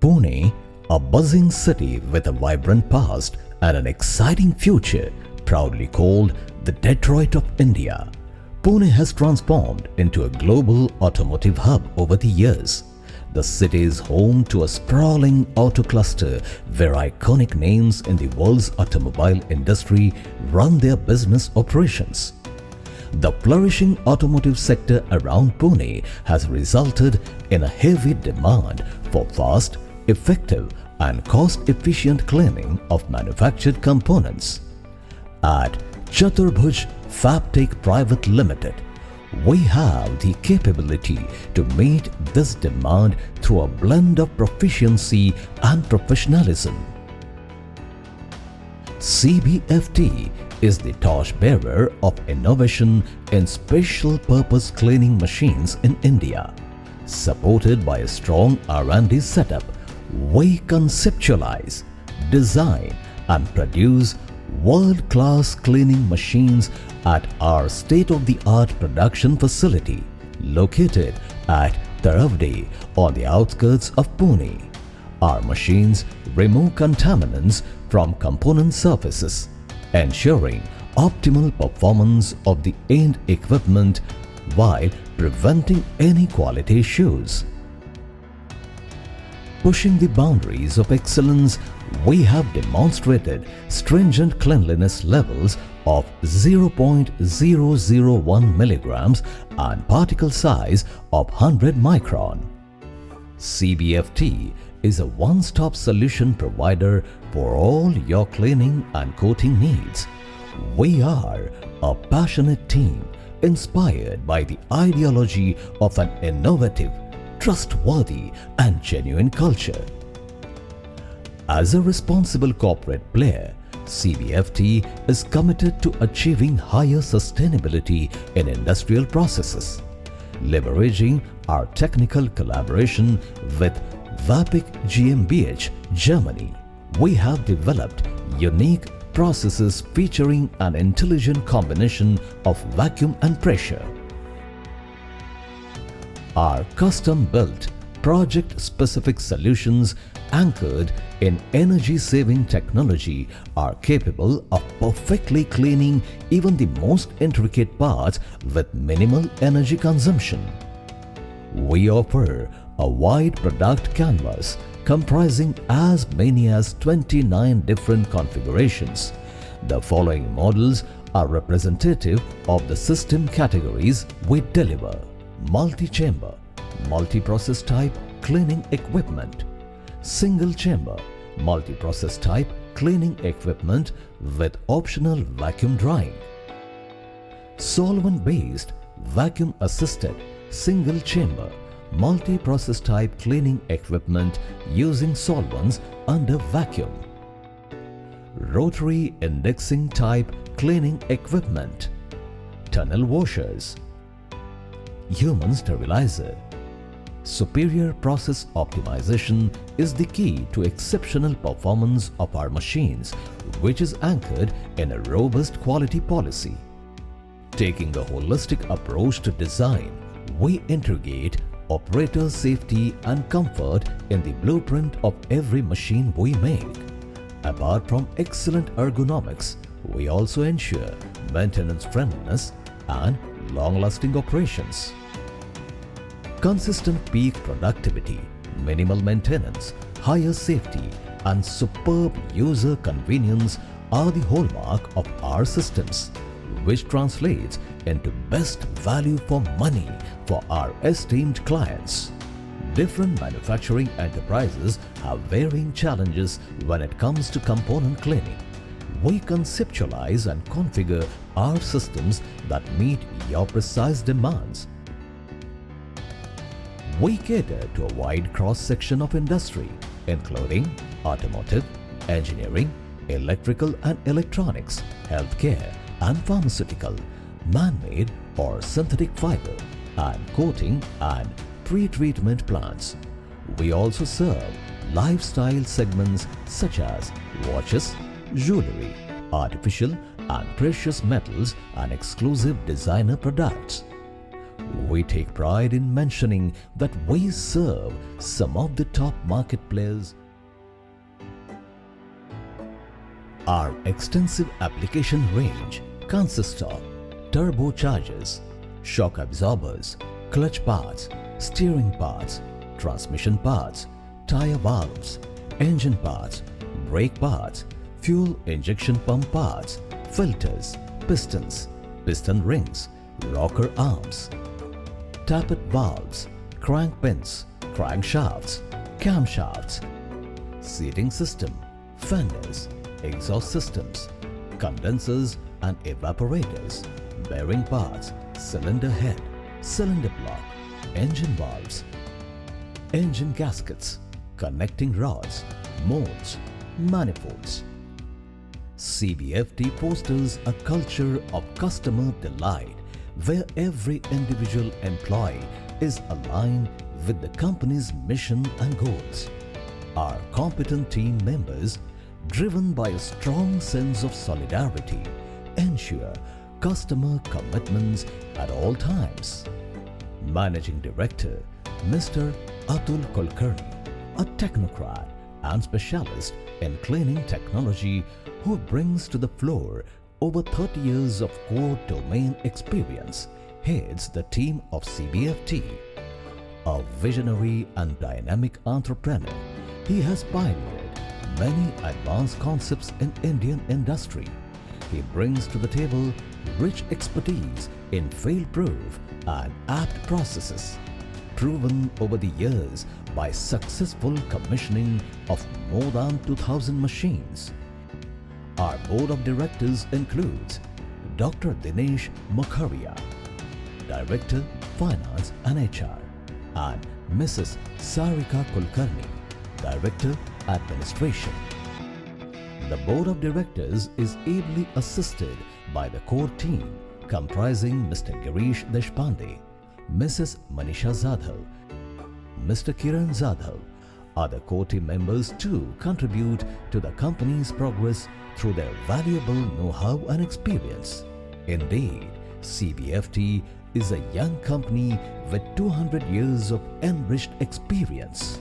Pune, a buzzing city with a vibrant past and an exciting future, proudly called the Detroit of India. Pune has transformed into a global automotive hub over the years. The city is home to a sprawling auto cluster where iconic names in the world's automobile industry run their business operations. The flourishing automotive sector around Pune has resulted in a heavy demand for fast, effective and cost-efficient cleaning of manufactured components. At Chaturbhuj Fabtech Private Limited, we have the capability to meet this demand through a blend of proficiency and professionalism. CBFT is the torchbearer of innovation in special purpose cleaning machines in India. Supported by a strong R&D setup, we conceptualize, design and produce world-class cleaning machines at our state-of-the-art production facility located at Chaturbhuj on the outskirts of Pune. Our machines remove contaminants from component surfaces, ensuring optimal performance of the end equipment while preventing any quality issues. Pushing the boundaries of excellence, we have demonstrated stringent cleanliness levels of 0.001 milligrams and particle size of 100 micron. CBFT is a one-stop solution provider for all your cleaning and coating needs. We are a passionate team inspired by the ideology of an innovative, trustworthy and genuine culture. As a responsible corporate player, CBFT is committed to achieving higher sustainability in industrial processes. Leveraging our technical collaboration with Vapik GmbH, Germany, we have developed unique processes featuring an intelligent combination of vacuum and pressure. Our custom-built, project-specific solutions anchored in energy-saving technology are capable of perfectly cleaning even the most intricate parts with minimal energy consumption. We offer a wide product canvas comprising as many as 29 different configurations. The following models are representative of the system categories we deliver: multi-chamber, multi-process type cleaning equipment, single-chamber, multi-process type cleaning equipment with optional vacuum drying, solvent-based vacuum-assisted single-chamber, multi-process type cleaning equipment using solvents under vacuum, rotary indexing type cleaning equipment, tunnel washers, human sterilizer. Superior process optimization is the key to exceptional performance of our machines, which is anchored in a robust quality policy. Taking a holistic approach to design, we integrate operator safety and comfort in the blueprint of every machine we make. Apart from excellent ergonomics, we also ensure maintenance friendliness and long-lasting operations. Consistent peak productivity, minimal maintenance, higher safety and superb user convenience are the hallmark of our systems, which translates into best value for money for our esteemed clients. Different manufacturing enterprises have varying challenges when it comes to component cleaning. We conceptualize and configure our systems that meet your precise demands. We cater to a wide cross-section of industry, including automotive, engineering, electrical and electronics, healthcare and pharmaceutical, man-made or synthetic fiber, and coating and pre-treatment plants. We also serve lifestyle segments such as watches, jewelry, artificial and precious metals and exclusive designer products. We take pride in mentioning that we serve some of the top market players. Our extensive application range consists of turbochargers, shock absorbers, clutch parts, steering parts, transmission parts, tire valves, engine parts, brake parts, fuel injection pump parts, filters, pistons, piston rings, rocker arms, tappet valves, crank pins, crankshafts, camshafts, seating system, fenders, exhaust systems, condensers and evaporators, bearing parts, cylinder head, cylinder block, engine valves, engine gaskets, connecting rods, molds, manifolds. CBFT fosters a culture of customer delight where every individual employee is aligned with the company's mission and goals. Our competent team members, driven by a strong sense of solidarity, ensure customer commitments at all times. Managing Director Mr. Atul Kulkarni, a technocrat and specialist in cleaning technology who brings to the floor over 30 years of core domain experience, heads the team of CBFT. A visionary and dynamic entrepreneur, he has pioneered many advanced concepts in Indian industry. He brings to the table rich expertise in fail-proof and apt processes, proven over the years by successful commissioning of more than 2,000 machines. Our board of directors includes Dr. Dinesh Makharia, Director Finance and HR, and Mrs. Sarika Kulkarni, Director Administration. The board of directors is ably assisted by the core team comprising Mr. Girish Deshpande, Mrs. Manisha Zadhav, Mr. Kiran Zadhav. Other core team members too contribute to the company's progress through their valuable know-how and experience. Indeed, CBFT is a young company with 200 years of enriched experience.